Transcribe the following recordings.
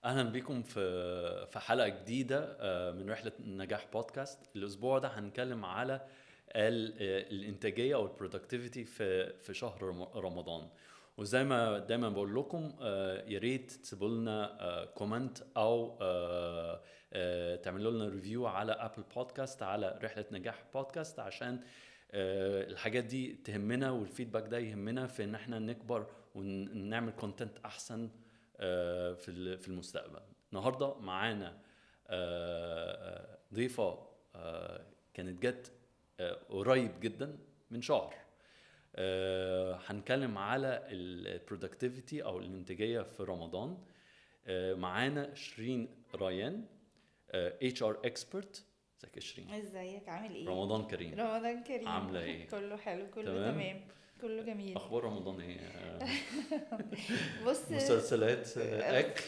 اهلا بكم في حلقه جديده من رحله النجاح بودكاست. الاسبوع ده هنتكلم على الانتاجيه او البرودكتيفيتي في شهر رمضان. وزي ما دايما بقول لكم يا ريت تسيبوا لنا كومنت او تعملوا لنا ريفيو على ابل بودكاست على رحله نجاح بودكاست، عشان الحاجات دي تهمنا والفيدباك ده يهمنا في ان احنا نكبر ونعمل كونتنت احسن في المستقبل. النهارده معانا ضيفه كانت جت قريب جدا من شهر. هنتكلم على البرودكتيفيتي او الانتاجيه في رمضان. معانا شيرين ريان، اتش ار اكسبرت. ازيك يا شيرين؟ ازيك؟ عامل ايه؟ رمضان كريم. رمضان كريم. عامله ايه؟ كله حلو، كله تمام، كله جميل. اخبار رمضان ايه؟ بص، مسلسلات، اكل؟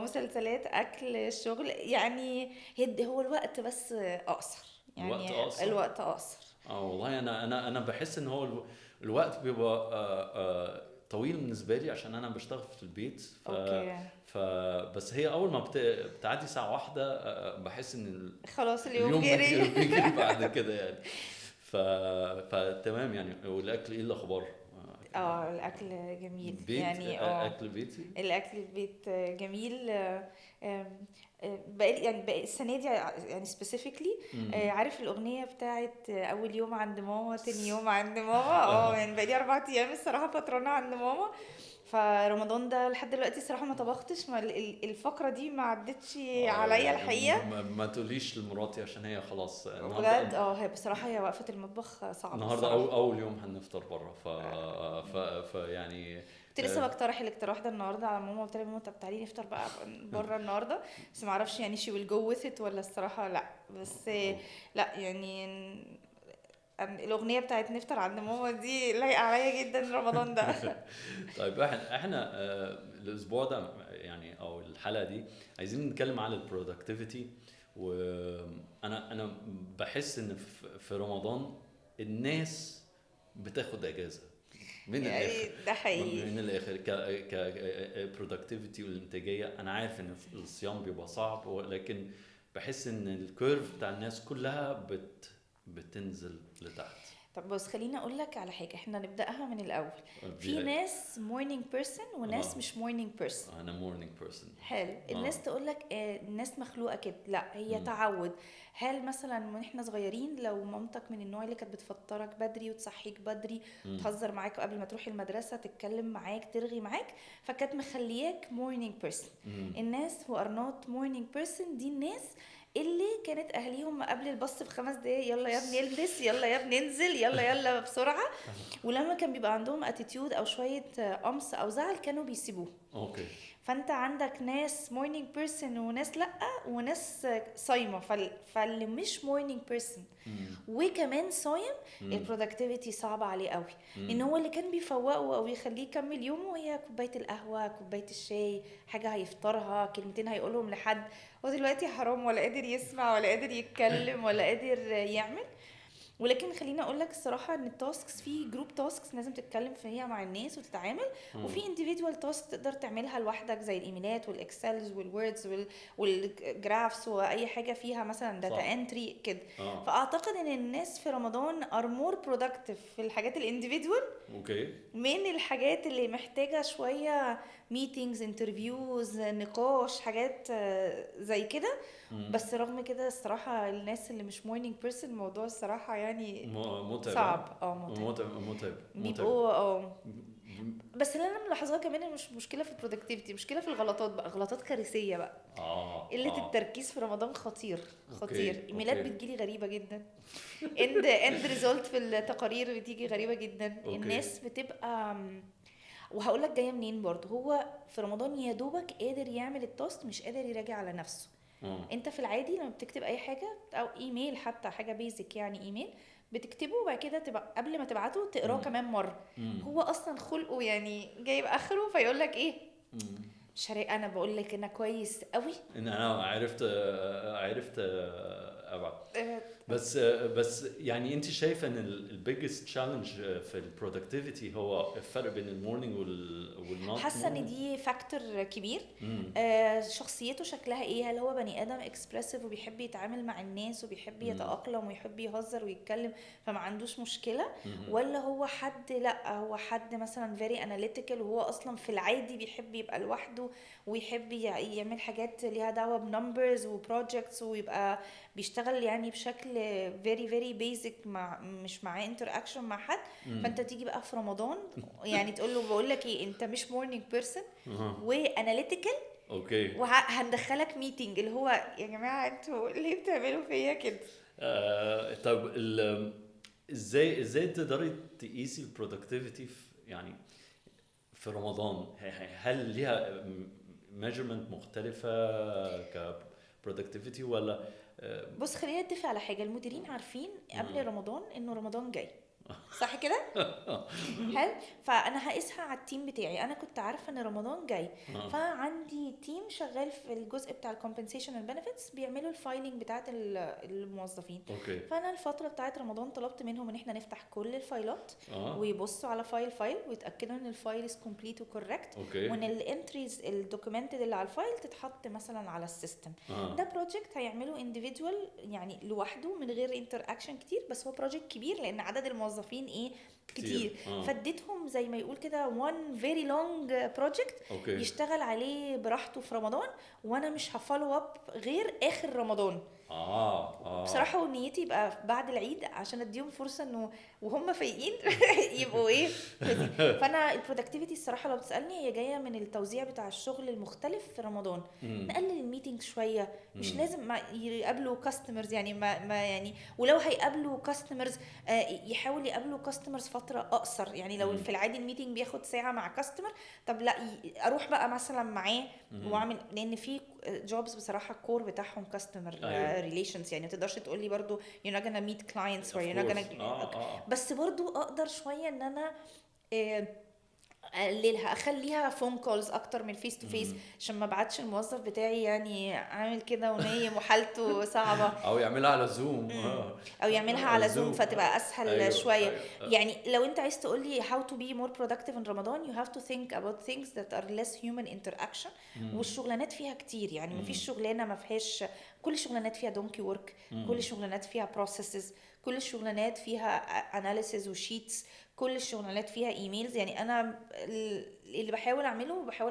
مسلسلات، اكل، شغل، يعني هو الوقت بس اقصر، الوقت يعني اقصر. الوقت اقصر. والله انا بحس ان هو الوقت بيبقى طويل بالنسبه لي، عشان انا بشتغل في البيت. اوكي. بس هي اول ما بتعدي ساعه واحده بحس ان خلاص اليوم اليوم جري. بيجري بعد كده يعني. فتمام يعني. والاكل ايه الاخبار؟ الاكل جميل بيت يعني. اكل بيتي. الاكل البيت جميل. بقى السنه دي يعني سبيسيفيكلي. عارف الاغنيه بتاعت اول يوم عند ماما تاني يوم عند ماما؟ يعني بقى لي 4 ايام الصراحه فطرانه عند ماما. فرمضان ده لحد دلوقتي الصراحه ما طبختش، ما الفقره دي ما عدتش عليا الحقيقه. ما تقوليش لمراتي، عشان هي خلاص بجد النهارده. هي بصراحه هي وقفه المطبخ صعبه النهارده الصراحه. اول يوم هنفطر بره. يعني كنت لسه بقترح الاقتراح ده النهارده على ماما، قلت لها ماما طب تعالي نفطر بقى بره النهارده، بس ما اعرفش يعني she will go with it ولا الصراحه لا. بس لا يعني الاغنيه بتاعت نفطر عند ماما دي لايقه عليا جدا رمضان ده. طيب احنا الاسبوع ده يعني او الحلقه دي عايزين نتكلم على البرودكتيفيتي. وانا بحس ان في رمضان الناس بتاخد اجازه من الاخر. يعني ده حقيقي. من الاخر ك productivity والانتاجيه. انا عارف ان الصيام بيبقى صعب، ولكن بحس ان الكيرف بتاع الناس كلها بتنزل لتحت. طب بص، خليني اقول لك على حاجه، احنا نبداها من الاول. في بداية. ناس morning person وناس مش morning person. انا morning person. حلو. الناس تقول لك الناس مخلوقه كده، لا هي تعود. هل مثلا من احنا صغيرين لو مامتك من النوع اللي كانت بتفطرك بدري وتصحيك بدري، تهزر معاك قبل ما تروح المدرسه، تتكلم معاك، ترغي معاك، فكانت مخلياك morning person. الناس who are not morning person دي الناس اللي كانت اهاليهم قبل الباص ب5 دقايق، يلا يا ابني البس، يلا يا ابني انزل، يلا يلا بسرعه. ولما كان بيبقى عندهم اتيتيود او شويه قمص او زعل كانوا بيسيبوه. اوكي. فانت عندك ناس morning person وناس لا، وناس صايمه. فاللي مش morning person وكمان صايم، البرودكتيفيتي صعبه عليه قوي. ان هو اللي كان بيفوقه او يخليه يكمل يومه هي كوبايه القهوه، كوبايه الشاي، حاجه هيفطرها، كلمتين هيقولهم لحد. هو دلوقتي حرام، ولا قادر يسمع ولا قادر يتكلم ولا قادر يعمل. ولكن خليني اقول لك الصراحه ان التاسكس، في جروب تاسكس لازم تتكلم فيها مع الناس وتتعامل، وفي individual تاسك تقدر تعملها لوحدك زي الايميلات والاكسلز والووردز والجرافس واي حاجه فيها مثلا داتا انتري كده. فاعتقد ان الناس في رمضان are more productive في الحاجات الانديفيدوال اوكي من الحاجات اللي محتاجه شويه ميتينجز، انترفيوز، نقاش، حاجات زي كده. بس رغم كده الصراحة الناس اللي مش morning person الموضوع الصراحة يعني متعب. صعب. متعب. بيبقوا بس اللي انا ملاحظاه كمان إن مش مشكلة في البرودكتيفيتي، مشكلة في الغلطات بقى، غلطات كارثية بقى. قلة التركيز في رمضان خطير خطير. ايميلات بتجيلي غريبة جدا. اند ريزولت في التقارير بتيجي غريبة جدا. الناس بتبقى وهقول لك جايه منين برضو. هو في رمضان يا دوبك قادر يعمل التاسك، مش قادر يراجع على نفسه. انت في العادي لما بتكتب اي حاجه او ايميل، حتى حاجه بيزك يعني ايميل، بتكتبه وبعد كده تبقى قبل ما تبعته تقراه كمان مره. هو اصلا خلقه يعني جايب اخره، فيقول لك ايه انا بقول لك انا كويس قوي. ان انا عرفت ابعد. بس يعني انت شايفه ان البيجست تشالنج في البرودكتيفيتي هو الفرق بين المورنينج والنوت حاسه ان مورنينج؟ دي فاكتور كبير. شخصيته شكلها ايه؟ هل هو بني ادم اكسبرسيف وبيحب يتعامل مع الناس وبيحب يتاقلم ويحب يهزر ويتكلم فما عندوش مشكله، ولا هو حد لا هو حد مثلا فيري اناليتيكال وهو اصلا في العادي بيحب يبقى لوحده ويحب يعمل حاجات ليها دعوه بنمبرز وبروجكتس ويبقى بيشتغل يعني بشكل فيري فيري بيزك مش معاه انتر اكشن مع حد. فانت تيجي بقى في رمضان يعني تقول له بقول لك ايه، انت مش مورنينج بيرسون واناليتيكال اوكي. وهندخلك ميتنج اللي هو يا جماعه انتوا ليه بتعملوا فيا كده؟ طب ازاي تقدري تقيسي البرودكتيفيتي يعني في رمضان؟ هل ليها measurement مختلفة كبرودكتيفيتي ولا بص خلينا نتفق على حاجه، المديرين عارفين قبل رمضان انه رمضان جاي، صح كده؟ حلو. فانا هقيسها على التيم بتاعي، انا كنت عارفه ان رمضان جاي فعندي تيم شغال في الجزء بتاع الكومبنسيشن والبنفيتس بيعملوا الفايلنج بتاعه الموظفين. اوكي. فانا الفتره بتاعه رمضان طلبت منهم ان احنا نفتح كل الفايلات ويبصوا على فايل ويتاكدوا ان الفايل از كومبليت وكوركت، وان الانتريز الدوكيومنتد اللي على الفايل تتحط مثلا على السيستم. ده بروجكت هيعمله individual يعني لوحده من غير انتر اكشن كتير، بس هو بروجكت كبير لان عدد الموظفين ايه كتير. فاديتهم زي ما يقول كده one very long project يشتغل عليه براحته في رمضان، وانا مش هفولو اب غير اخر رمضان. بصراحه نيتي يبقى بعد العيد عشان اديهم فرصه انه وهم فايقين يبقوا ايه. فانا البرودكتيفيتي الصراحه لو بتسالني هي جايه من التوزيع بتاع الشغل المختلف في رمضان. نقلل الميتنج شويه، مش لازم ما يقابلوا كاستمرز يعني ما يعني، ولو هيقابلوا كاستمرز يحاول يقابلوا كاستمرز فتره اقصر. يعني لو في العادي الميتنج بياخد ساعه مع كاستمر، طب لا اروح بقى مثلا معاه واعمل، لان في جوبز بصراحه الكور بتاعهم كاستمر ريليشنز. يعني ما تقدرش تقول لي برضو you're not gonna meet clients or you're not gonna بس برضو اقدر شويه ان انا اقللها اخليها فون كولز اكتر من فيس تو فيس، عشان ما ابعتش الموظف بتاعي يعني عامل كده ونايم وحالته صعبه، او يعملها على زوم او يعملها على زوم فتبقى اسهل شويه. يعني لو انت عايز تقول لي how to be more productive in Ramadan you have to think about things that are less human interaction. والشغلانات فيها كتير يعني مفيش شغلانه ما فيهاش، كل الشغلانات فيها دونكي ورك، كل الشغلانات فيها بروسيسز، كل الشغلانات فيها اناليسيز وشيتس، كل الشغلانات فيها ايميلز. يعني انا اللي بحاول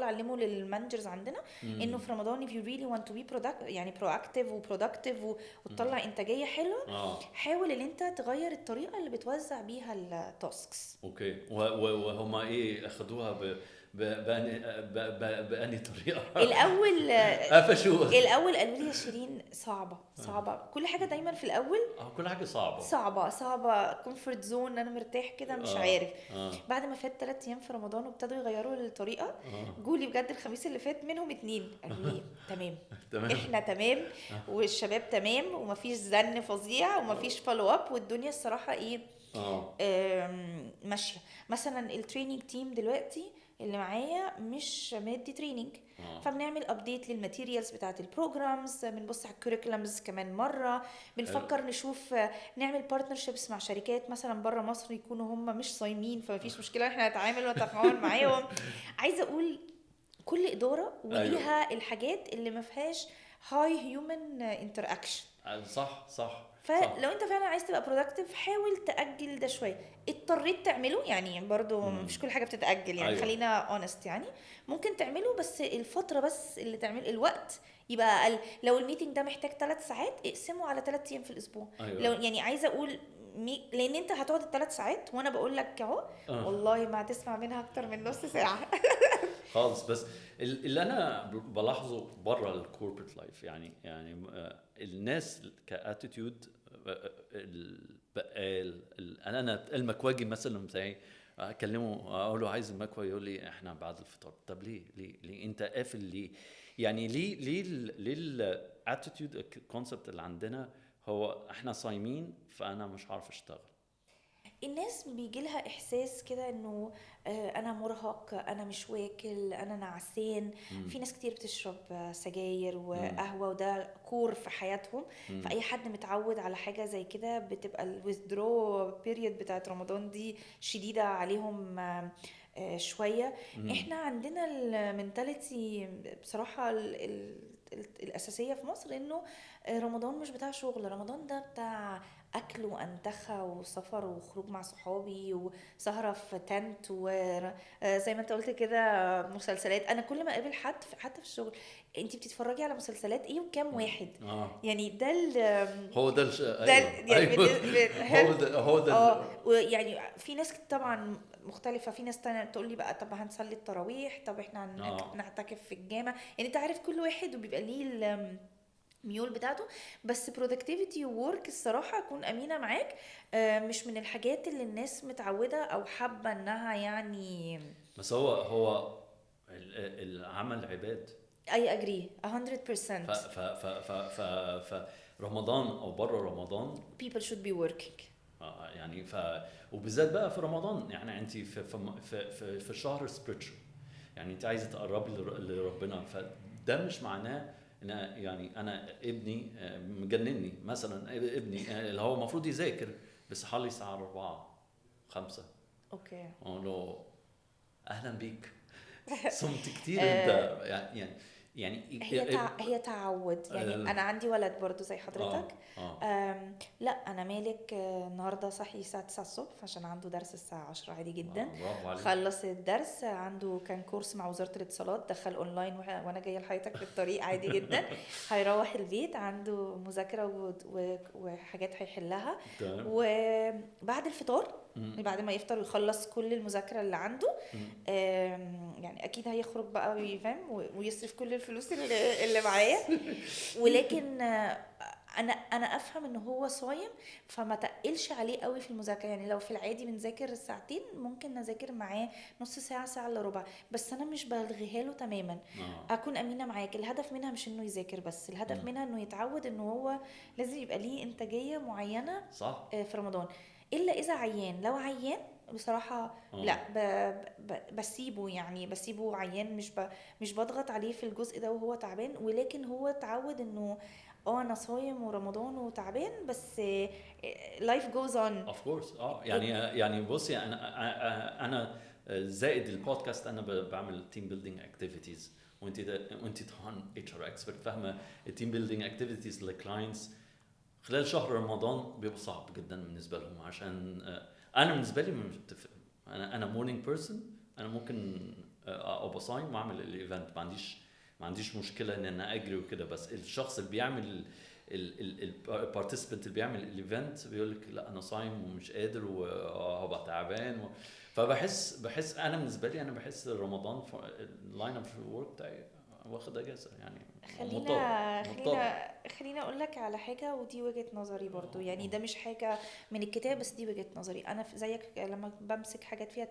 اعلمه للمانجرز عندنا انه في رمضان if you really want to be يعني proactive وproductive وتطلع انتاجيه حلوه، حاول ان انت تغير الطريقه اللي بتوزع بيها التاسكس. اوكي. وهما ايه اخدوها بأني طريقة؟ الأول قالوا لي يا شيرين صعبة كل حاجة دايما في الأول كل حاجة صعبة كومفورت زون أنا مرتاح كده مش عارف. بعد ما فات 3 أيام في رمضان وابتدوا يغيروا الطريقة، جولي بجد الخميس اللي فات منهم 2 قالوا لي تمام احنا تمام والشباب تمام ومفيش زن فظيع ومفيش فولو اب والدنيا الصراحة ايه ماشية. مثلا التريننج تيم دلوقتي اللي معايا مش مادي تريننج، فبنعمل ابديت للماتيريالز بتاعت البروجرامز، بنبص على الكوريكولمز كمان مره، بنفكر نشوف نعمل بارتنرشيبس مع شركات مثلا بره مصر يكونوا هم مش صايمين فمفيش مشكله احنا نتعامل ونتفاعل معاهم. عايزه اقول كل اداره وليها الحاجات اللي ما فيهاش هاي هيومن انتراكشن. صح. فلو انت فعلا عايز تبقى برودكتيف حاول تأجل ده شوية. اضطريت تعمله يعني برضو مش كل حاجة بتتأجل يعني خلينا اونست يعني ممكن تعمله، بس الفترة بس اللي تعمل الوقت يبقى أقل. لو الميتنج ده محتاج 3 ساعات اقسمه على 3 أيام في الأسبوع. لو يعني عايزة أقول لأن انت هتقعد 3 ساعات وانا بقول لك اهو والله ما هتسمع منها اكتر من نص ساعة خالص. بس اللي انا بلاحظه بره الكوربريت لايف يعني الناس كاتيتيود، البقال انا المكواجي مثلا بتاعي اكلمه اقول له عايز المكوى يقول لي احنا بعد الفطار. طب ليه انت قافل ليه؟ يعني ليه الاتيتيود الكونسبت اللي عندنا هو احنا صايمين فانا مش عارف اشتغل. الناس بيجي لها احساس كده انه انا مرهق، انا مش واكل، انا نعسان. في ناس كتير بتشرب سجاير وقهوة وده كور في حياتهم. فاي حد متعود على حاجة زي كده بتبقى الويثدرو بيريود بتاعت رمضان دي شديدة عليهم شوية. احنا عندنا المنتاليتي بصراحة الأساسية في مصر إنه رمضان مش بتاع شغل، رمضان ده بتاع أكل وأنتخة وسفر وخروج مع صحابي وسهرة في تنت، وزي ما انت قلت كده مسلسلات. أنا كل ما أقابل حد حتى في الشغل، انتي بتتفرجي على مسلسلات ايه وكام واحد؟ يعني ده هو ده ده ايوه يعني ايوه هو ده ويعني في ناس طبعا مختلفة. في ناس تانية تقول لي بقى طب هنصلي التراويح، طب احنا نعتكف في الجامع. يعني انت عارف كل واحد وبيبقى ليه الميول بتاعته. بس productivity وورك الصراحة اكون امينة معاك، مش من الحاجات اللي الناس متعودة او حابة انها يعني. بس هو العمل عباد. I agree 100%. ف رمضان او بره رمضان people should be working. يعني وبالذات بقى في رمضان، يعني انت في الشهر spiritual، يعني انت عايزه تقربي لربنا. فده مش معناه ان يعني انا ابني مجنني مثلا، ابني اللي هو المفروض يذاكر بس حالي الساعه 4 5 اوكي اقول له اهلا بيك صمت كتير انت يعني هي تعود. يعني انا عندي ولد برضو زي حضرتك. لا انا مالك النهارده صحي الساعه 9 الصبح عشان عنده درس الساعه 10 عادي جدا. خلص الدرس، عنده كان كورس مع وزاره الاتصالات، دخل اونلاين وانا جايه لحياتك في الطريق عادي جدا. هيروح البيت عنده مذاكره وحاجات هيحلها، وبعد الفطار بعد ما يفطر ويخلص كل المذاكره اللي عنده يعني اكيد هيخرج بقى ويفهم ويصرف كل الفلوس اللي معايا. ولكن انا افهم ان هو صايم، فما تقلش عليه قوي في المذاكره. يعني لو في العادي بنذاكر ساعتين، ممكن نذاكر معاه نص ساعه، ساعه الا ربع، بس انا مش بلغيها له تماما. اكون امينه معاك، الهدف منها مش انه يذاكر بس، الهدف منها انه يتعود انه هو لازم يبقى ليه انتاجيه معينه صح في رمضان. الا اذا عيان، لو عيان بصراحة لا بسيبه، يعني بسيبه عيان، مش بضغط عليه في الجزء ده وهو تعبان. ولكن هو تعود انه انا صايم ورمضان وتعبان، بس life goes on of course. يعني بصي انا زائد البودكاست انا بعمل تيم بيلدينج اكتيفيتيز، وانت طبعا HR اكسبرت فاهمه التيم بيلدينج اكتيفيتيز للكلاينتس خلال شهر رمضان بيبقى صعب جدا بالنسبه لهم. عشان انا بالنسبه لي انا مورنينج بيرسون، انا ممكن ابقى صايم واعمل الايفنت، ما عنديش مشكله ان انا اجري وكده. بس الشخص اللي بيعمل البارتيسيبنت اللي بيعمل الايفنت بيقول لك لا انا صايم ومش قادر وهبقى تعبان فبحس انا بالنسبه لي انا بحس رمضان اللاين اب في الورك بتاعي واخد اجازه يعني. خلينا اقول لك على حاجه، ودي وجهه نظري برضو. يعني ده مش حاجه من الكتاب، بس دي وجهه نظري انا زيك. لما بمسك حاجات فيها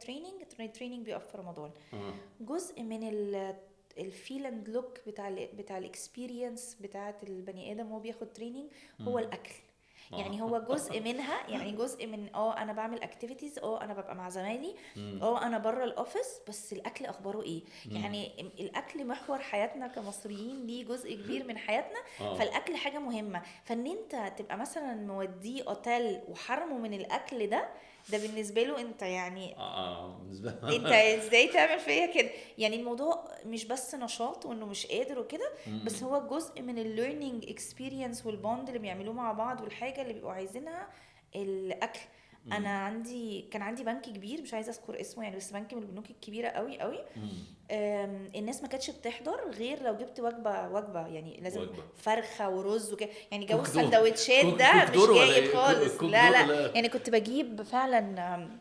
تريننج بيقف في رمضان. جزء من الفيل اند لوك بتاع الاكسبيرينس بتاعه البني ادم وهو بياخد تريننج هو الاكل. يعني هو جزء منها، يعني جزء من انا بعمل اكتيفيتيز، انا ببقى مع زمايلي، انا بره الاوفيس، بس الاكل اخباره ايه؟ يعني الاكل محور حياتنا كمصريين، ليه جزء كبير من حياتنا. فالاكل حاجه مهمه. فان انت تبقى مثلا موديه اوتيل وحرمه من الاكل ده بالنسبه له انت يعني انت ازاي تعمل فيا كده؟ يعني الموضوع مش بس نشاط وانه مش قادر وكده، بس هو جزء من الليرنينج اكسبيرينس والبوند اللي بيعملوه مع بعض، والحاجه اللي بيبقوا عايزينها الاكل. انا كان عندي بنك كبير، مش عايزه اذكر اسمه يعني، بس بنك من البنوك الكبيره قوي قوي. الناس ما كانتش بتحضر غير لو جبت وجبه يعني لازم فرخه ورز وكده. يعني جو السندوتشات ده مش جاي خالص. لا يعني كنت بجيب فعلا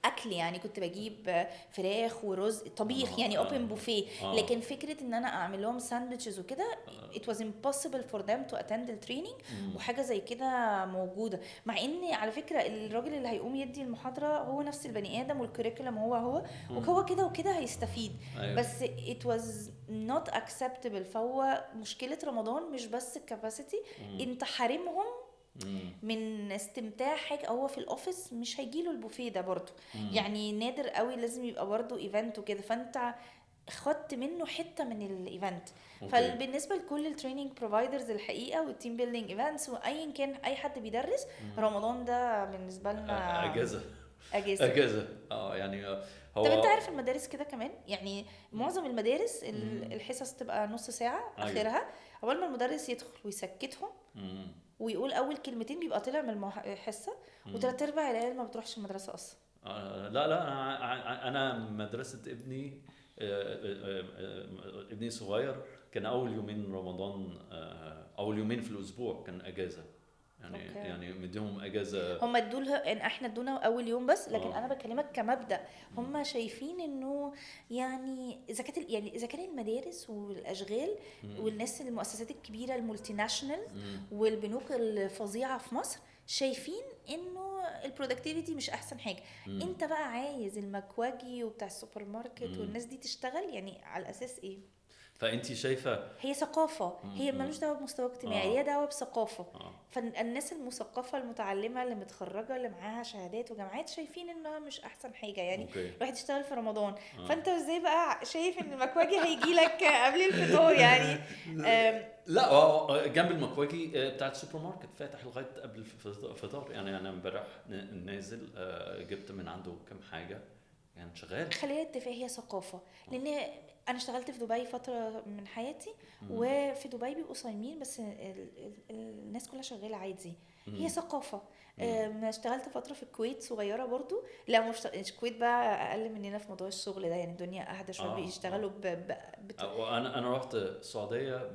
اكل، يعني كنت بجيب فراخ ورز طبيخ، يعني اوبن بوفيه. لكن فكره ان انا اعمل لهم ساندويتشز وكده it was impossible for them to attend the training. وحاجه زي كده موجوده، مع ان على فكره الراجل اللي هيقوم يدي المحاضره هو نفس البني ادم، والكوريكولم هو وهو كده وكده هيستفيد. بس it was not acceptable. فهو مشكله رمضان مش بس الكاباسيتي، انت حارمهم من استمتاع حاجه. هو في الاوفيس مش هيجيله البوفيه ده برضو، يعني نادر قوي، لازم يبقى برضو ايفنت وكده، فانت خدت منه حته من الايفنت. اوكي. فبالنسبه لكل التريننج بروفايدرز الحقيقه والتيم بيلدينج ايفنتس وايا كان اي حد بيدرس، رمضان ده بالنسبه لنا اجازه. اجازه. اجازه يعني هو. طب انت عارف المدارس كده كمان، يعني معظم المدارس الحصص تبقى نص ساعه أيوة. اخرها، اول ما المدرس يدخل ويسكتهم ويقول اول كلمتين بيبقى طلع من الحصه، وثلاث ارباع العيال ما بتروحش المدرسه اصلا. لا انا مدرسه ابني ابني صغير كان اول يومين رمضان اول يومين في الاسبوع كان اجازه يعني. أوكي. يعني مديهم اجازه. هم ادولها ان احنا ادونا اول يوم بس، لكن انا آه. بكلمك كمبدا. هم شايفين انه يعني اذا كانت يعني اذا كان المدارس والاشغال والناس المؤسسات الكبيره المولتي ناشونال والبنوك الفظيعه في مصر شايفين انه البرودكتيفيتي مش احسن حاجه. انت بقى عايز المكواجي وبتاع السوبر ماركت والناس دي تشتغل يعني على اساس ايه؟ فانت شايفه هي ثقافه، هي ملوش دعوه بمستوى اجتماعي، هي دعوه بثقافه. فالناس المثقفه المتعلمه اللي متخرجه اللي معاها شهادات وجامعات شايفين انها مش احسن حاجه يعني. الواحد يشتغل في رمضان. فانت ازاي بقى شايف ان المكواجي هيجي لك قبل الفطار يعني؟ لا جنب المكواجي بتاعت السوبر ماركت فاتح لغايه قبل الفطار يعني. انا امبارح نازل جبت من عنده كم حاجه يعني شغال. خلينا نتفق، هي ثقافه. لان انا اشتغلت في دبي فتره من حياتي، وفي دبي بيبقوا صايمين بس الناس كلها شغاله عادي. هي ثقافه. اشتغلت فتره في الكويت صغيره برضو. لا مش الكويت بقى اقل مننا في موضوع الشغل ده يعني، الدنيا اهدى شويه. بيشتغلوا انا رحت السعوديه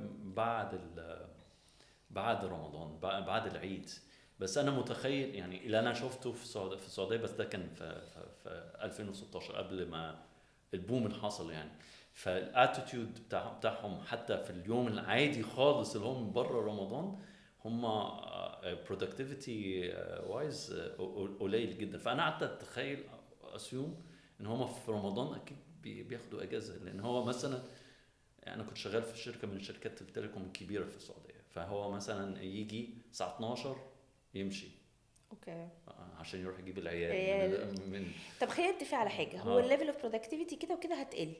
بعد رمضان بعد العيد. بس انا متخيل يعني اللي انا شفته في السعوديه بس ده كان في 2016 قبل ما البوم اللي حصل يعني. فالاتيتيود بتاعهم حتى في اليوم العادي خالص اللي هم بره رمضان هم productivity wise قليل جدا. فانا قعدت اتخيل اسيوم ان هم في رمضان اكيد بياخدوا اجازه. لان هو مثلا انا كنت شغال في شركه من شركات التليكوم الكبيره في السعوديه، فهو مثلا يجي الساعه 12 يمشي اوكي عشان يروح يجيب العيال من طب خلينا نتفق على حاجه. هو الليفل اوف برودكتيفيتي كده وكده هتقل.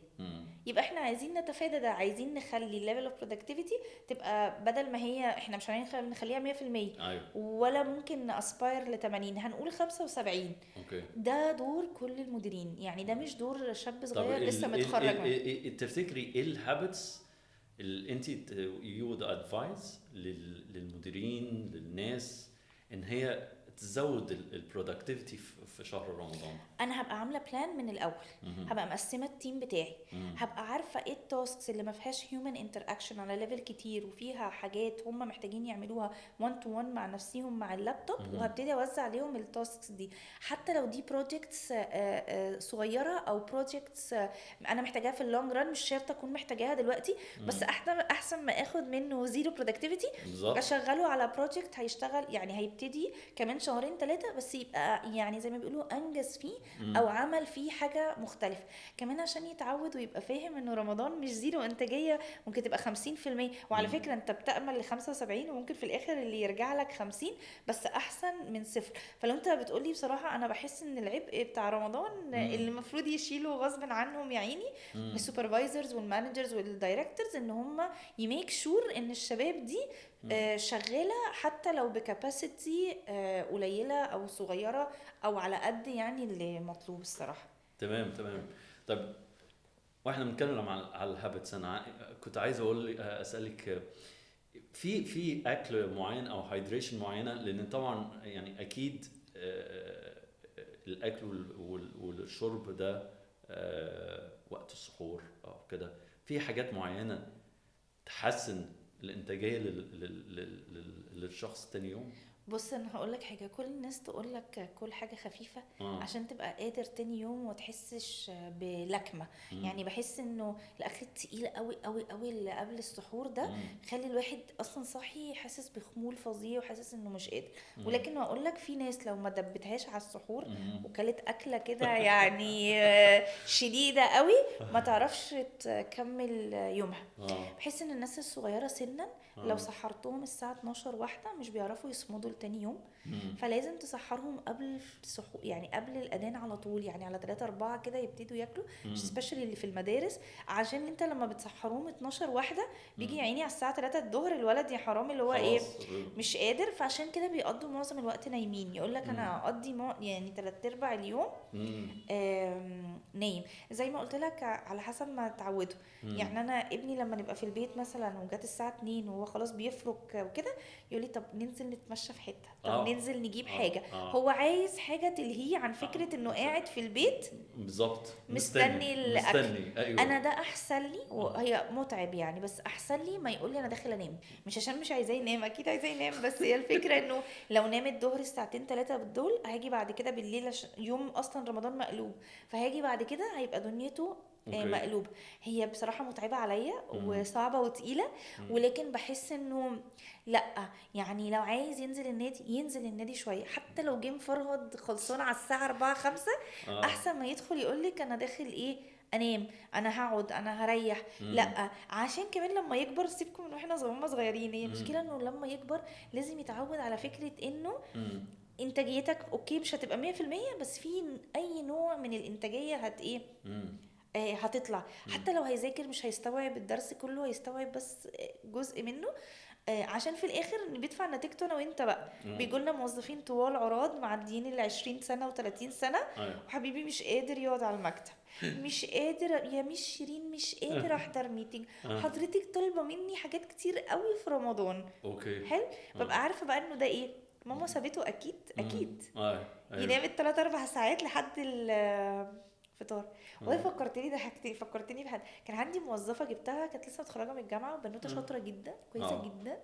يبقى احنا عايزين نتفادى ده، عايزين نخلي الليفل اوف برودكتيفيتي تبقى بدل ما هي احنا مش هنخليها 100%. أيوة. ولا ممكن ناسباير ل 80، هنقول 75. اوكي. ده دور كل المديرين يعني، ده مش دور شاب صغير لسه متخرج. تفتكري ايه الهابتس اللي انت يو ذا ادفايس للمديرين للناس ان هي تزود البرودكتيفيتي في شهر رمضان؟ انا هبقى عامله بلان من الاول. هبقى مقسمه التيم بتاعي. هبقى عارفه ايه التاسكس اللي ما فيهاش هيومن انتراكشن على ليفل كتير وفيها حاجات هم محتاجين يعملوها 1 تو 1 مع نفسهم مع اللابتوب. وهبتدي اوزع عليهم التاسكس دي، حتى لو دي بروجكتس صغيره او بروجكتس انا محتاجاها في اللونج ران، مش شرط اكون محتاجاها دلوقتي. بس احسن ما اخد منه زيرو برودكتيفيتي اشغله على بروجكت هيشتغل يعني، هيبتدي كمان شهرين 3 بس يبقى يعني زي ما بيقولوا انجز فيه او عمل فيه حاجه مختلفه كمان، عشان يتعود ويبقى فاهم انه رمضان مش زيرو انتاجيه، ممكن تبقى 50%. وعلى فكره انت بتأمل ل 75 وممكن في الاخر اللي يرجع لك 50، بس احسن من 0. فلو انت بتقولي بصراحه انا بحس ان العبء بتاع رمضان اللي المفروض يشيلوا غصب عنهم يا عيني السوبرفايزرز والمانجرز والدايركتورز، ان هم يميك شور ان الشباب دي شغاله حتى لو بكاباسيتي قليله او صغيره او على قد يعني اللي مطلوب الصراحه. تمام. طب واحنا بنتكلم على الهابتس، انا كنت عايز اسالك في اكل معين او هايدريشن معينه، لان طبعا يعني اكيد الاكل والشرب ده وقت السحور او كده في حاجات معينه تحسن الانتاجيه للشخص تاني يوم. بص انا هقول لك حاجه، كل الناس تقول لك كل حاجه خفيفه عشان تبقى قادر تاني يوم وما تحسش بلكمه. يعني بحس انه الاكل التقيل قوي قوي قوي اللي قبل السحور ده خلي الواحد اصلا صاحي حاسس بخمول فظيع وحاسس انه مش قادر. ولكن هقول لك في ناس لو ما دبتهاش على السحور وكلت اكله كده يعني شديده قوي ما تعرفش تكمل يومها. بحس ان الناس الصغيره سنا لو سحرتهم الساعه 12 واحده مش بيعرفوا يصمدوا تاني يوم. فلازم تسحرهم قبل يعني قبل الاذان على طول، يعني على 3-4 كده يبتدوا ياكلوا، سبيشالي اللي في المدارس، عشان انت لما بتسحرهم 12 واحده بيجي عيني على الساعه 3 الظهر الولد يا حرام اللي هو ايه مش قادر، فعشان كده بيقضوا معظم الوقت نايمين. يقول لك انا اقضي يعني 3/4 اليوم نايم. زي ما قلت لك على حسب ما تعودوا. يعني انا ابني لما نبقى في البيت مثلا وجات الساعه 2 وهو خلاص بيفرك وكده، يقول لي طب ننزل نتمشى في حته، طب ننزل نجيب حاجه. هو عايز حاجه تلهيه عن فكره انه قاعد في البيت بالظبط مستني الاكل. أيوة. انا ده احسن لي، وهي متعب يعني، بس احسن لي ما يقول لي انا داخل انام، مش عشان مش عايزاه ينام، اكيد عايزاه ينام، بس هي الفكره انه لو نام الظهر ساعتين 3 بالدول، هاجي بعد كده بالليل يوم اصلا رمضان مقلوب، فهاجي بعد كده هيبقى دنيته مقلوب. هي بصراحه متعبه عليا وصعبه وتقيله، ولكن بحس انه لا، يعني لو عايز ينزل النادي ينزل النادي شويه، حتى لو جيم فرهد خلصان على الساعه 4-5 احسن ما يدخل يقول لك انا داخل ايه انام، انا هقعد، انا هريح. لا، عشان كمان لما يكبر، سيبكم من واحنا صغيرين، هي المشكله انه لما يكبر لازم يتعود على فكره انه انتاجيتك اوكي مش هتبقى 100%، بس في اي نوع من الانتاجيه ايه هتطلع. حتى لو هيذاكر مش هيستوعب الدرس كله، هيستوعب بس جزء منه، عشان في الاخر بيدفع نتيجته انا وانت بقى. بيجولنا موظفين طوال عراض معديين 20 سنه و30 سنه، وحبيبي مش قادر يقعد على المكتب، مش قادر يا مش شيرين، مش قادر احضر ميتنج، حضرتك طالبه مني حاجات كتير قوي في رمضان. اوكي حلو. ببقى عارفه بقى انه ده ايه، ماما سابته اكيد ينام 3-4 ساعات لحد الفطار. والله فكرتني، ضحكتني، فكرتني بحد. كان عندي موظفه جبتها، كانت لسه متخرجه من الجامعه، وبنوته شاطره جدا، كويسه جدا.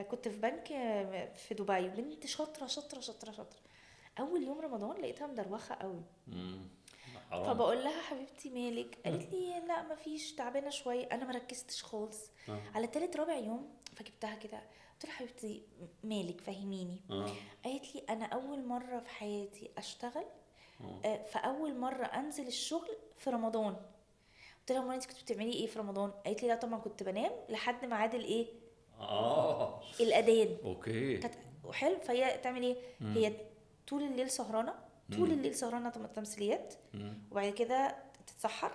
كنت في بنك في دبي، بنت شاطره شاطره شاطره شاطره. اول يوم رمضان لقيتها مدروخه قوي. فبقول لها حبيبتي مالك؟ قالت لي لا مفيش، تعبانه شويه. انا ما ركزتش خالص. على 3-4 يوم فجبتها كده، قلت لها حبيبتي مالك فهميني. قالت لي انا اول مره في حياتي اشتغل، فاول مره انزل الشغل في رمضان. قلت لها امال انت كنت بتعملي ايه في رمضان؟ قالت لي لا طبعا كنت بنام لحد ميعاد الايه الاذان. اوكي كانت حلو. فهي تعمل ايه؟ هي طول الليل سهرانه، طول الليل سهرانه تمثيليات، وبعد كده تتسحر،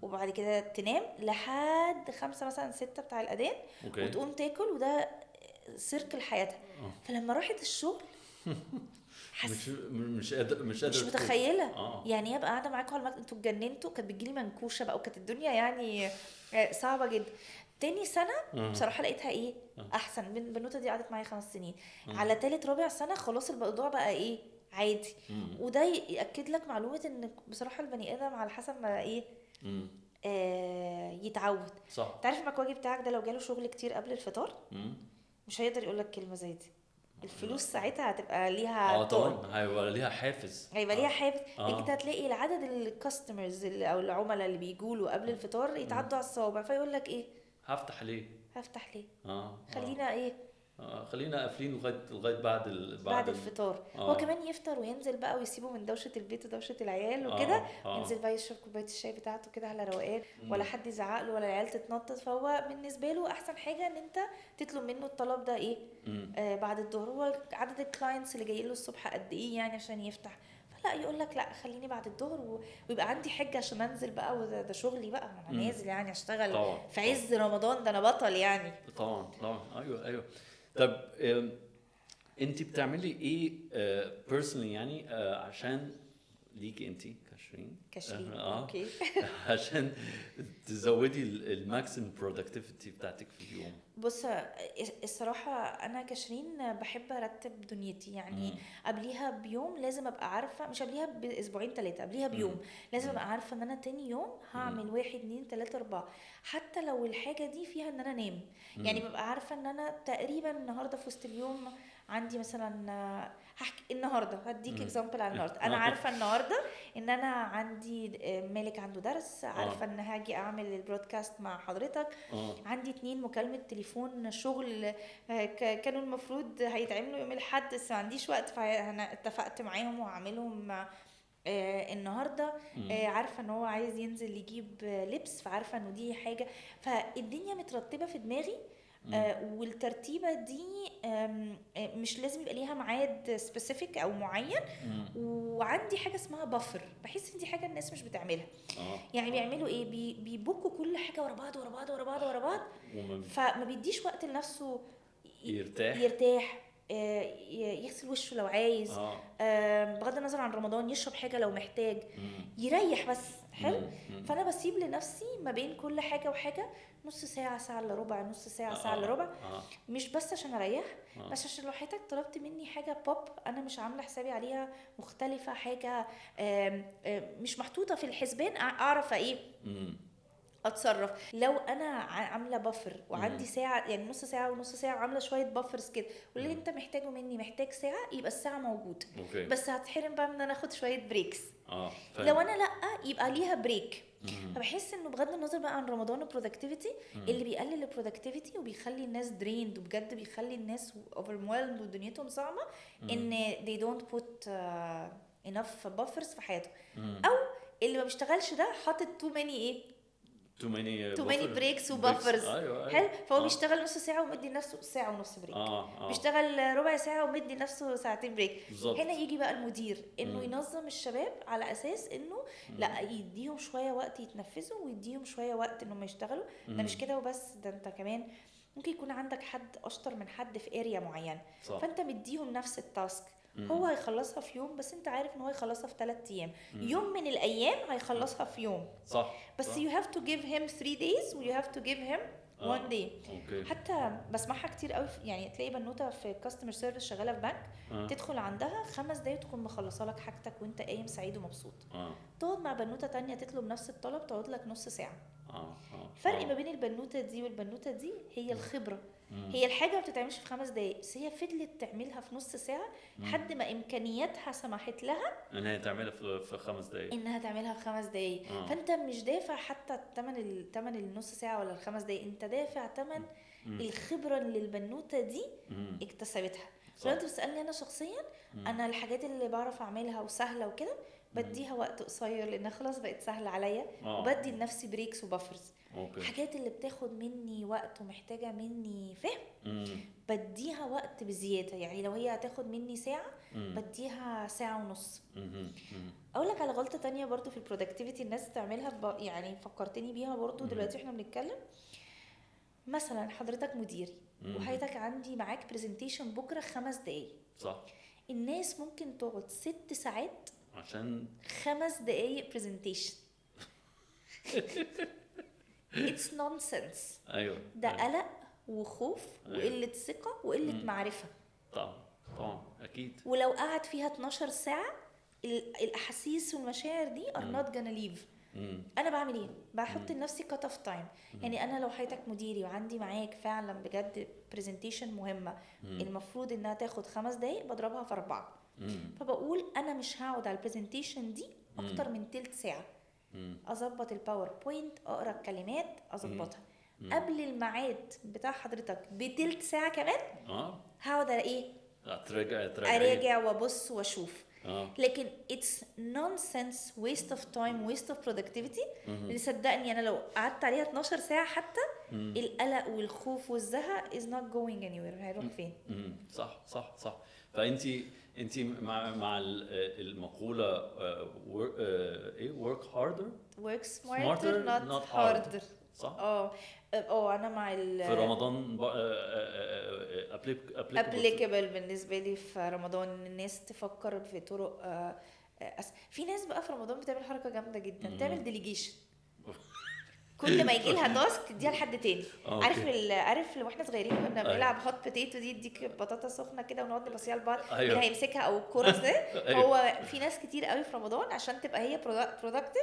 وبعد كده تنام لحد 5 مثلا 6 بتاع الاذان، وتقوم تاكل، وده سيركل حياتها. فلما راحت الشغل مش قادر مش متخيله. يعني هي بقى قاعده معاكم على المكتب، انتوا اتجننتوا. كانت بتجيلي منكوشه بقى، وكانت الدنيا يعني صعبه جدا. تاني سنه بصراحه لقيتها ايه احسن. البنوته دي قعدت معايا 5 سنين. على 3-4 سنه خلاص الموضوع بقى ايه عادي. وده ياكد لك معلومه ان بصراحه البني ادم على حسب ما ايه يتعود. صح. تعرف المكواجي بتاعك ده لو جاله شغل كتير قبل الفطار مش هيقدر يقول لك كلمه زي دي. الفلوس ساعتها هتبقى ليها طبعا هيبقى ليها حافز، ليها حافز. انت هتلاقي العدد الكاستمرز او العملاء اللي بيجوا على الفطار يتعدوا على الصوابع، فيقول لك ايه هفتح ليه خلينا ايه خلينا قافلين لغايه بعد الفطار. هو كمان يفطر وينزل بقى ويسيبه من دوشه البيت ودوشه العيال وكده، ينزل بقى يشرب كوبايه الشاي بتاعته كده على روقان، ولا حد يزعق له ولا العيال تتنطط. فهو بالنسبه له احسن حاجه ان انت تطلب منه الطلب ده ايه بعد الظهر. هو عدد الكلاينتس اللي جايين له الصبح قد ايه يعني عشان يفتح؟ لا يقول لك لا خليني بعد الظهر، ويبقى عندي حجه عشان انزل بقى، وده شغلي بقى، انا نازل يعني اشتغل طبعا. في عز رمضان، ده انا بطل يعني. طبعا ايوه. طب انت بتعملي ايه بيرسونالي يعني عشان ليكي انت كشرين اوكي عشان تزودي الماكسيمم برودكتيفيتي بتاعتك في اليوم؟ بص الصراحه انا كشرين بحب ارتب دنيتي. يعني قبليها بيوم لازم ابقى عارفه، مش قبليها باسبوعين 3، قبليها بيوم لازم ابقى عارفه ان انا تاني يوم هعمل 1 2 3 4، حتى لو الحاجه دي فيها ان انا انام. يعني ببقى عارفه ان انا تقريبا النهارده في وسط اليوم عندي مثلا هحكي النهارده، هديك اكزامبل على النهارده. انا عارفه النهارده ان انا عندي مالك عنده درس، عارفه ان هاجي اعمل البرودكاست مع حضرتك، عندي 2 مكالمه تليفون شغل كانوا المفروض هيتعملوا يوم الاحد بس ما عنديش وقت، فانا اتفقت معاهم وهعملهم النهارده. عارفه ان هو عايز ينزل يجيب لبس، فعارفه انه دي حاجه. فالدنيا مترتبه في دماغي والترتيبه دي مش لازم يبقى ليها ميعاد سبيسيفيك او معين. وعندي حاجه اسمها بافر، بحس ان دي حاجه الناس مش بتعملها. يعني بيعملوا ايه؟ بيبوكوا كل حاجه ورا بعض ورا بعض ورا بعض ورا بعض، فما بيديش وقت لنفسه يرتاح، يغسل وشه لو عايز، بغض النظر عن رمضان يشرب حاجه لو محتاج، يريح بس. حلو. فانا بسيب لنفسي ما بين كل حاجه وحاجه نص ساعه، ساعه الا ربع، نص ساعه، ساعه الا ربع. مش بس عشان اريح، بس عشان لو حضرتك طلبت مني حاجه بوب انا مش عامله حسابي عليها، مختلفه، حاجه مش محطوطه في الحسبان، اعرف ايه اتصرف. لو انا عامله بافر وعندي ساعه، يعني نص ساعه ونص ساعه، عامله شويه بافرز كده، واللي انت محتاجه مني محتاج ساعه، يبقى الساعه موجوده. بس هتحرم بقى من ان انا اخد شويه بريكس. لو انا لا، يبقى ليها بريك. فبحس انه بغض النظر بقى عن رمضان البرودكتيفيتي، اللي بيقلل البرودكتيفيتي وبيخلي الناس دريند، وبجد بيخلي الناس overwhelmed ودنيتهم صعبه، ان they don't put enough buffers في حياتهم. او اللي ما بيشتغلش ده حاطط too many breaks وبافرز. حلو. فهو بيشتغل نص ساعه ومدي نفسه ساعه ونص بريك، بيشتغل ربع ساعه ومدي نفسه ساعتين بريك. هنا يجي بقى المدير انه ينظم الشباب على اساس انه لا، يديهم شويه وقت يتنفسوا، ويديهم شويه وقت انهم يشتغلوا. ده مش كده وبس، ده انت كمان ممكن يكون عندك حد اشطر من حد في اريا معينه، فانت مديهم نفس التاسك، هو هيخلصها في يوم، بس انت عارف ان هو هيخلصها في 3 ايام. يوم من الايام هيخلصها في يوم، صح. بس you have to give him 3 days و you have to give him 1 day. حتى بسمعها كتير قوي، يعني تلاقي بنوته في كاستمر سيرفيس شغاله في بنك، تدخل عندها 5 دقايق تكون مخلصه لك حاجتك وانت قايم سعيد ومبسوط. تقعد مع بنوته تانية تطلب نفس الطلب، تقعد لك نص ساعه. الفرق ما بين البنوته دي والبنوته دي هي الخبره. هي الحاجه ما بتتعملش في 5 دقايق، بس هي فضلت تعملها في نص ساعه لحد ما امكانياتها سمحت لها انها تعملها في 5 دقايق، انها تعملها في 5 دقايق. فانت مش دافع حتى ثمن النص ساعه ولا ال5 دقايق، انت دافع ثمن الخبره اللي البنوته دي اكتسبتها. لو انت بتسالني انا شخصيا، انا الحاجات اللي بعرف اعملها وسهله وكده بديها وقت قصير لانها خلاص بقت سهله عليا، وبدي لنفسي بريكس وبافرز. حاجات اللي بتاخد مني وقت ومحتاجه مني فهم بديها وقت بزياده. يعني لو هي هتاخد مني ساعه بديها ساعه ونص. اقول لك على غلطه تانية برضو في البرودكتيفيتي الناس تعملها، يعني فكرتني بيها برضو دلوقتي احنا بنتكلم. مثلا حضرتك مديري وحضرتك عندي معاك برزنتيشن بكره 5 دقايق، صح. الناس ممكن تقعد 6 ساعات عشان 5 دقايق برزنتيشن. It's nonsense. ايوه، ده قلق وخوف وقلة ثقة وقلة معرفة. طبعا اكيد. ولو قعد فيها 12 ساعة الاحاسيس والمشاعر دي are not gonna leave. انا بعمل ايه؟ بحط لنفسي cut off time. يعني انا لو حياتك مديري وعندي معاك فعلا بجد presentation مهمة المفروض انها تاخد 5 دقايق، بضربها في 4. فبقول انا مش هقعد على البرزنتيشن دي اكتر من تلت ساعة. اظبط الباوربوينت، اقرا الكلمات، اظبطها قبل الميعاد بتاع حضرتك بتلت ساعه كمان. هقعد ايه؟ اراجع وابص واشوف. لكن it's nonsense waste of time waste of productivity. اللي صدقني انا لو قعدت عليها 12 ساعه حتى القلق والخوف والزهق is not going anywhere. هيروح فين؟ صح. فانت مع المقوله work harder work smarter not harder. صح. انا مع في رمضان applicable بالنسبه لي. في رمضان الناس تفكر في طرق في ناس بقى في رمضان بتعمل حركه جامده جدا، تعمل ديليجيشن. كل ما يجي لها تاسك تديها لحد تاني. عارف لو احنا صغيرين كنا بنلعب هوت بوتيتو، دي يديك بطاطا سخنه كده ونقعد نبصيها لبعض مين هيمسكها او الكوره ازاي. هو في ناس كتير قوي في رمضان عشان تبقى هي برودكتيف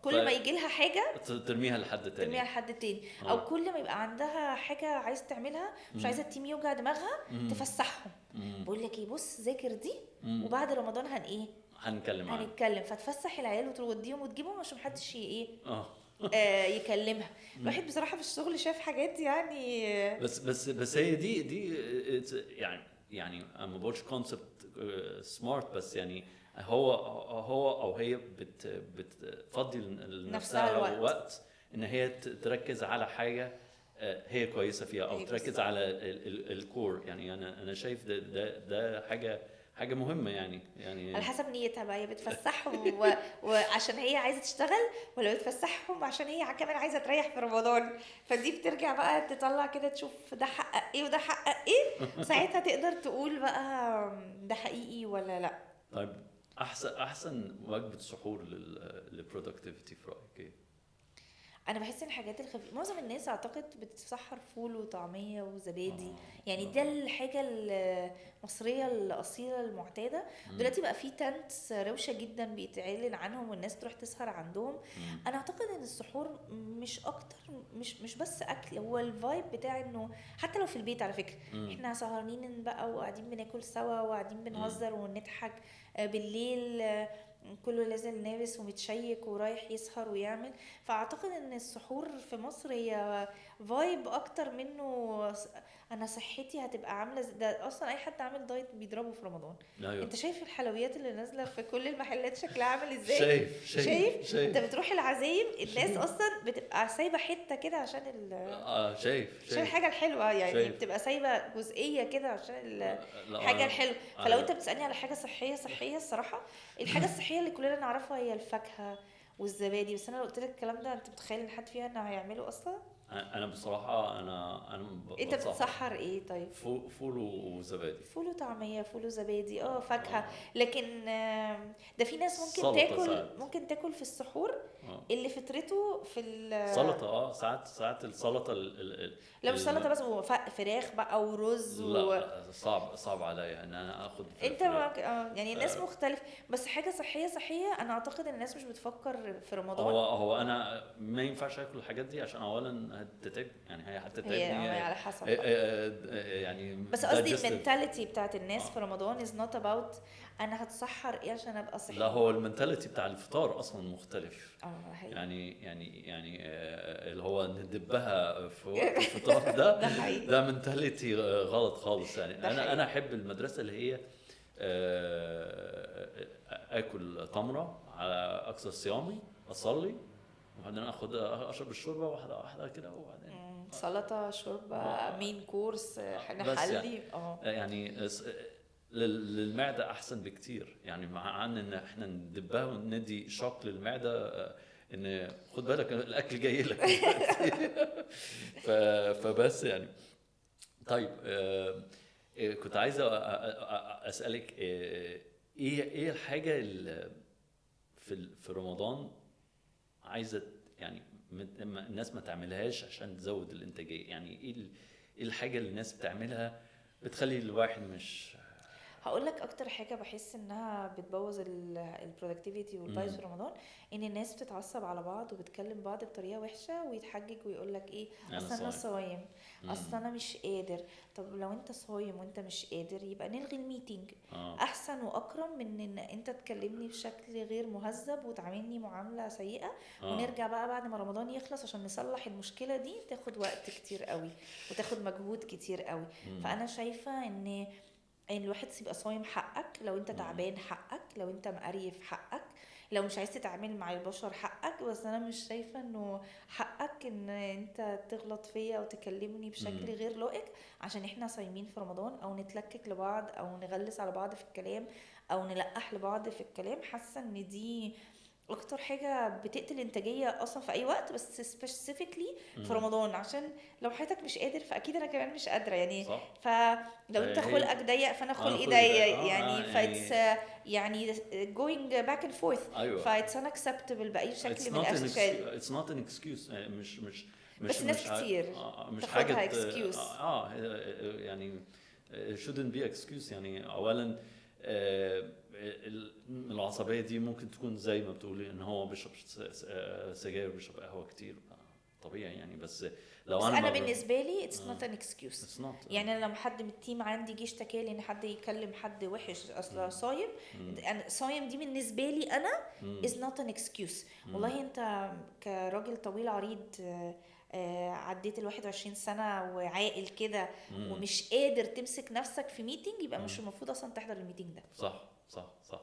كل ما يجي لها حاجه ترميها لحد تاني او كل ما يبقى عندها حاجه عايز تعملها مش عايزه التيم يوجع دماغها تفسحهم. بقول لك ايه، بص ذاكر دي وبعد رمضان هنتكلم فتفسح العيال وتوديهم وتجيبهم عشان محدش يكلمها. الواحد بصراحه في الشغل شاف حاجات يعني بس هي دي يعني ما بقولش كونسبت سمارت، بس يعني هو او هي بتفضي لنفسها وقت ان هي تركز على حاجه هي كويسه فيها، او هي تركز بالظبط. على الكور. يعني انا شايف ده حاجه مهمه يعني على حسب نيتها بقى، هي بتفسحهم وعشان هي عايزه تشتغل، ولا بتفسحهم عشان هي كمان عايزه تريح في رمضان. فدي بترجع بقى تطلع كده تشوف ده حقق ايه وده حقق ايه، ساعتها تقدر تقول بقى ده حقيقي ولا لا. طيب احسن وجبه سحور للبرودكتيفيتي في رايك ايه؟ انا بحس ان الحاجات الخفيفه معظم الناس اعتقد بتتسحر فول وطعميه وزبادي، يعني ده الحاجه المصريه الاصيله المعتاده. دلوقتي بقى في تنتس روشه جدا بيتعلن عنهم والناس تروح تسهر عندهم. انا اعتقد ان السحور مش اكتر، مش بس اكل، هو الفايب بتاع انه حتى لو في البيت على فكره احنا سهرانين بقى وقاعدين بناكل سوا وقاعدين بنهزر ونضحك بالليل، كله لازم لابس ومتشيك ورايح يسهر ويعمل. فاعتقد ان السحور في مصر هي فايب اكتر منه انا صحتي هتبقى عامله ده اصلا اي حد عامل دايت بيضربه في رمضان. ايوه انت شايف الحلويات اللي نازله في كل المحلات شكلها عامل ازاي؟ شايف انت بتروح العزايم الناس اصلا بتبقى سايبه حته كده عشان عشان الحاجه الحلوه، يعني شايف. بتبقى سايبه جزئيه كده عشان لا الحاجه الحلوه. فلو انت أيوة. بتسالني على حاجه صحيه الصراحه الحاجه الصحيه اللي كلنا نعرفها هي الفاكهه والزبادي. بس انا لو قلت لك الكلام ده انت متخيل ان حد فيها انه هيعمله اصلا؟ انا بصراحه انا انت بتسحر ايه طيب؟ فول وزبادي. فول وطعميه، فول وزبادي، فاكهه. لكن ده في ناس ممكن تاكل في السحور اللي فطرته في سلطه. ساعات السلطه لا مش سلطه بس، فراخ بقى ورز لا صعب عليا ان انا اخد انت يعني الناس مختلف. بس حاجه صحيه انا اعتقد ان الناس مش بتفكر في رمضان. هو انا ما ينفعش اكل الحاجات دي عشان اولا هتتعب، يعني هي هتتعبني هي على حسب يعني. بس قصدي المنتاليتي بتاعت الناس في رمضان is not about انا هتسحر ايه عشان ابقى صحي. لا هو المنتاليتي بتاع الفطار اصلا مختلف. هي. يعني اللي هو ندبها في وقت الفطار ده منتاليتي غلط خالص. يعني انا احب المدرسه اللي هي اكل تمره على اقصى صيامي، اصلي وبعدين اشرب الشوربه واحده كده، وبعدين سلطه شوربه مين كورس نحلي يعني للمعده احسن بكتير. يعني مع ان احنا ندبها وندي شوك للمعده ان خد بالك الاكل جاي لك فبس يعني. طيب كنت عايز اسالك ايه الحاجه اللي في رمضان عايزه يعني الناس ما تعملهاش عشان تزود الانتاجيه؟ يعني ايه الحاجه اللي الناس بتعملها بتخلي الواحد مش... هقول لك اكتر حاجه بحس انها بتبوظ البرودكتيفيتي والفايبس في رمضان، ان الناس بتتعصب على بعض وبتكلم بعض بطريقه وحشه ويتحجج ويقول لك ايه اصل انا صايم، اصل انا مش قادر. طب لو انت صايم وانت مش قادر يبقى نلغي الميتنج. احسن واكرم من ان انت تكلمني بشكل غير مهذب وتعاملني معامله سيئه ونرجع بقى بعد ما رمضان يخلص عشان نصلح المشكله دي تاخد وقت كتير قوي وتاخد مجهود كتير قوي. فانا شايفه ان الواحد يبقى صايم حقك، لو انت تعبان حقك، لو انت مقريف حقك، لو مش عايز تتعامل مع البشر حقك. بس انا مش شايفه انه حقك ان انت تغلط فيا او تكلمني بشكل غير لائق عشان احنا صايمين في رمضان، او نتلكك لبعض او نغلس على بعض في الكلام او نلقح لبعض في الكلام. حاسه ان دي اكتر حاجه بتقتل انتاجيه اصلا في اي وقت، بس سبيسيفيكلي في رمضان عشان لو حياتك مش قادر فاكيد انا كمان مش قادره يعني صح. فلو انت خلقك ضيق فانا خلقي ضيق يعني فايتس يعني going back and forth. فايتس unacceptable باي شكل من الاشكال. it's not an excuse. مش بس ناس كتير مش حاجه يعني shouldn't be excuse. يعني اولا العصبيه دي ممكن تكون زي ما بتقولي ان هو بيشرب سجاير بيشرب قهوه كتير طبيعي يعني. بس لو بس انا بالنسبه لي it's not an excuse. يعني انا لما حد من التيم عندي جه اشتكى لي ان حد يكلم حد وحش اصلا صايم، انا صايم دي بالنسبه لي انا is not an excuse. والله انت كراجل طويل عريض عديت ال 21 سنه وعاقل كده ومش قادر تمسك نفسك في ميتنج، يبقى مش المفروض اصلا تحضر الميتنج ده. صح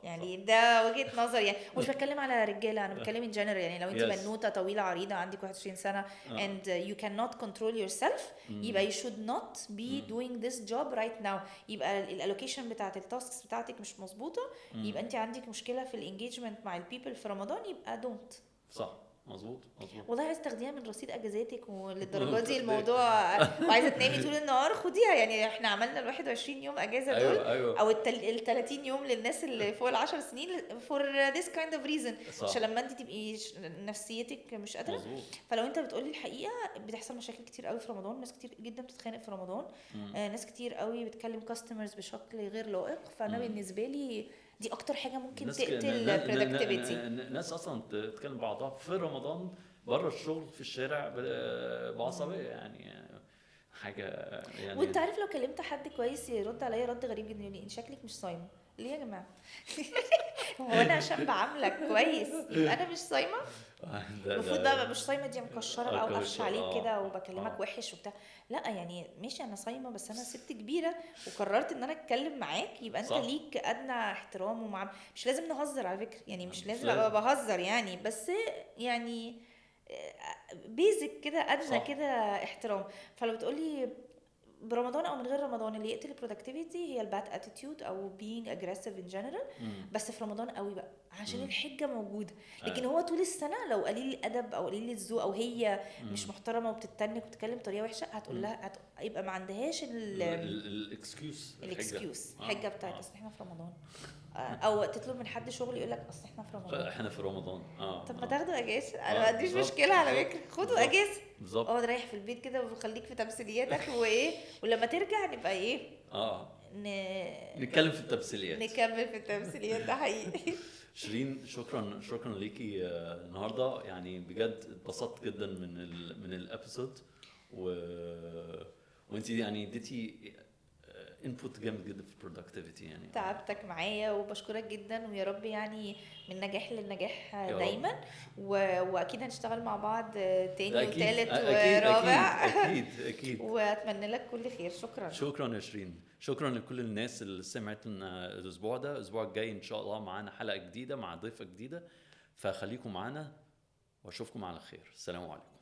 يعني ده وجهة نظر يعني. مش بتكلم على رجاله، انا بتكلم ان جنرال. يعني لو انت Yes. بنوته طويله عريضه عندك 21 سنه and you cannot control yourself، يبقى you should not be doing this job right now. يبقى الالوكيشن بتاعت التاسكس بتاعتك مش مظبوطه، يبقى انت عندك مشكله في الانجيجمنت مع البيبل في رمضان، يبقى don't. صح، مظبوط. والله عايز تاخديها من رصيد اجازاتك وللدرجه دي الموضوع، وعايزه تنامي طول النهار، خديها. يعني احنا عملنا ال 21 يوم اجازه دول، أيوة. او ال 30 يوم للناس اللي فوق ال 10 سنين for this kind of reason، عشان لما انت تبقي نفسيتك مش قادره. مظبوط. فلو انت بتقولي الحقيقه، بتحصل مشاكل كتير قوي في رمضان، ناس كتير جدا بتتخانق في رمضان، ناس كتير قوي بتكلم كاستمرز بشكل غير لائق. فانا بالنسبه لي دي اكتر حاجه ممكن تقتل productivity. الناس اصلا تتكلم بعضها في رمضان بره الشغل في الشارع بعصبيه، يعني حاجه يعني. وانت عارف لو كلمت حد كويس يرد عليا رد غريب جدا، يقول لي انت شكلك مش صايمه. ليه يا جماعه؟ هو انا عشان بعاملك كويس يبقى انا مش صايمه؟ المفروض بقى مش صايمه دي مكشره بقى وقفش عليك كده وبكلمك وحش وبتاع. لا يعني ماشي انا صايمه، بس انا ست كبيره وقررت ان انا اتكلم معاك، يبقى انت ليك ادنى احترام ومعامله. مش لازم نهزر على فكره، يعني مش لازم ابقى بهزر يعني، بس يعني بيزك كده ادنى كده احترام. فلو بتقولي برمضان او من غير رمضان، اللي يقتل البرودكتيفيتي هي الباد اتيتيود او being aggressive in general. بس في رمضان قوي بقى عشان الحجه موجوده. لكن هو طول السنه لو قليل الادب او قليل الذوق، او هي مش محترمه وبتتنك وبتتكلم بطريقه وحشه، هتقول لها يبقى ما عندهاش الاكسكيوز الحجه بتاعت اصل احنا في رمضان. او تطلب من حد شغل يقول لك اصل احنا في رمضان. طب ما تاخدوا اجازه، انا ما عنديش مشكله على فكره، خدوا اجازه بالظبط. اقعد رايح في البيت كده وخليك في تمثيلياتك وايه، ولما ترجع نبقى ايه نتكلم في التمثيليات، نكمل في التمثيليات. ده حقيقي. شيرين شكرا ليكي النهارده، يعني بجد اتبسطت جدا من الابيسود، وانت يعني اديتي انبوت جامد جدا في البرودكتيفيتي. يعني تعبتك معايا وبشكرك جدا، ويا رب يعني من نجاح للنجاح دايما. واكيد هنشتغل مع بعض تاني وثالث ورابع. اكيد واتمنى لك كل خير. شكرا يا شيرين. شكرا لكل الناس اللي سمعت لنا الاسبوع ده. الاسبوع الجاي ان شاء الله معانا حلقه جديده مع ضيفه جديده، فخليكم معانا واشوفكم على خير. السلام عليكم.